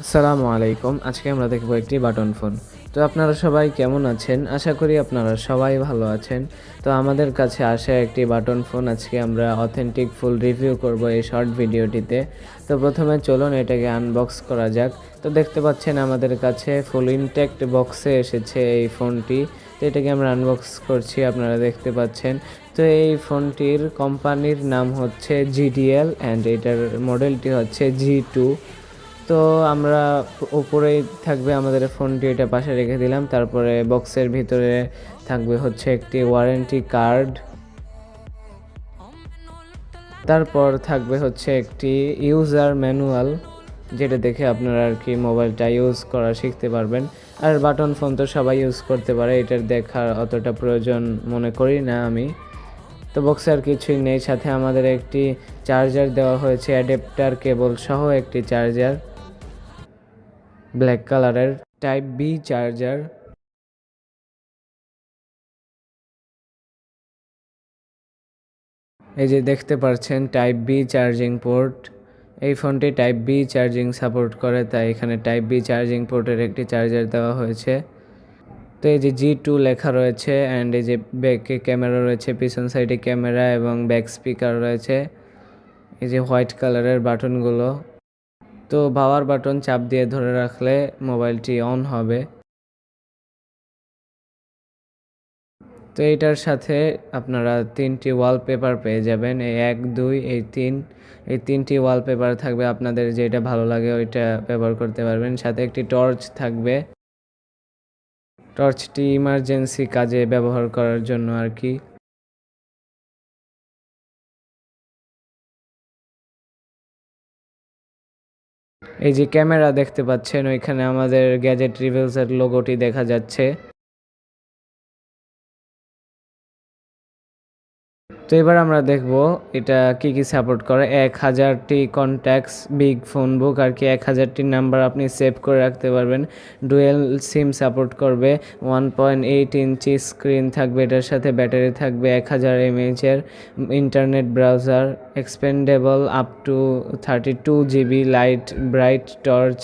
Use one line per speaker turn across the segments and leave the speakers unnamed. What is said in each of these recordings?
আসসালামু আলাইকুম। আজকে আমরা দেখব একটি বাটন ফোন। তো আপনারা সবাই কেমন আছেন? আশা করি আপনারা সবাই ভালো আছেন। তো আমাদের কাছে আসা একটি বাটন ফোন আজকে আমরা অথেন্টিক ফুল রিভিউ করব এই শর্ট ভিডিওটিতে। তো প্রথমে চলুন এটাকে আনবক্স করা যাক। তো দেখতে পাচ্ছেন আমাদের কাছে ফুল ইনট্যাক্ট বক্সে এসেছে এই ফোনটি। তো এটাকে আমরা আনবক্স করছি, আপনারা দেখতে পাচ্ছেন। তো এই ফোনটির কোম্পানির নাম হচ্ছে GTL অ্যান্ড এটার মডেলটি হচ্ছে G2। তো আমরা উপরেই থাকবে আমাদের ফোনটি, এটা পাশে রেখে দিলাম। তারপরে বক্সের ভিতরে থাকবে হচ্ছে একটি ওয়ারেন্টি কার্ড, তারপর থাকবে হচ্ছে একটি ইউজার ম্যানুয়াল, যেটা দেখে আপনারা আর কি মোবাইলটা ইউজ করা শিখতে পারবেন। আর বাটন ফোন তো সবাই ইউজ করতে পারে, এটার দেখার অতটা প্রয়োজন মনে করি না আমি। তো বক্সে আর কিছুই নেই, সাথে আমাদের একটি চার্জার দেওয়া হয়েছে, অ্যাডাপ্টার কেবল সহ একটি চার্জার, ব্ল্যাক কালারের টাইপ বি চার্জার। এই যে দেখতে পাচ্ছেন টাইপ বি চার্জিং পোর্ট। এই ফোনটি টাইপ বি চার্জিং সাপোর্ট করে, তাই এখানে টাইপ বি চার্জিং পোর্টের একটি চার্জার দেওয়া হয়েছে। তো এই যে G2 লেখা রয়েছে অ্যান্ড এই যে ব্যাকে ক্যামেরা রয়েছে, পিছন সাইডে ক্যামেরা এবং ব্যাক স্পিকার রয়েছে। এই যে হোয়াইট কালারের বাটনগুলো, তো পাওয়ার বাটন চাপ দিয়ে ধরে রাখলে মোবাইলটি অন হবে। তো এইটার সাথে আপনারা 3টি ওয়ালপেপার পেয়ে যাবেন, এই 1, 2, এই 3, এই 3টি ওয়ালপেপার থাকবে। আপনাদের যেটা ভালো লাগে ওইটা ব্যবহার করতে পারবেন। সাথে একটি টর্চ থাকবে, টর্চটি ইমার্জেন্সি কাজে ব্যবহার করার জন্য আর কি। এই যে ক্যামেরা দেখতে পাচ্ছেন, ওইখানে আমাদের গ্যাজেট রিভিউসের লোগোটি দেখা যাচ্ছে। তো এবার আমরা দেখব এটা কি কি সাপোর্ট করে। 1000টি কন্ট্যাক্টস, বিগ ফোন বুক আর কি, 1000টি নাম্বার আপনি সেভ করে রাখতে পারবেন। ডুয়েল সিম সাপোর্ট করবে, 1.8 ইঞ্চি স্ক্রিন থাকবে, এটার সাথে ব্যাটারি থাকবে 1000 mAh-এর, internet browser, expandable up to 32 GB, light bright torch,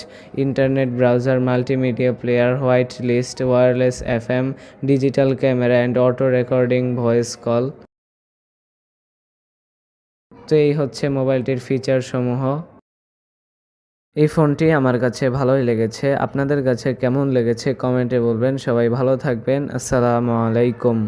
internet browser, multimedia player, white list, wireless FM, digital camera and auto recording voice call. তো এই হচ্ছে মোবাইলটির ফিচার সমূহ। এই ফোনটি আমার কাছে ভালোই লেগেছে, আপনাদের কাছে কেমন লেগেছে কমেন্টে বলবেন। সবাই ভালো থাকবেন। আসসালামু আলাইকুম।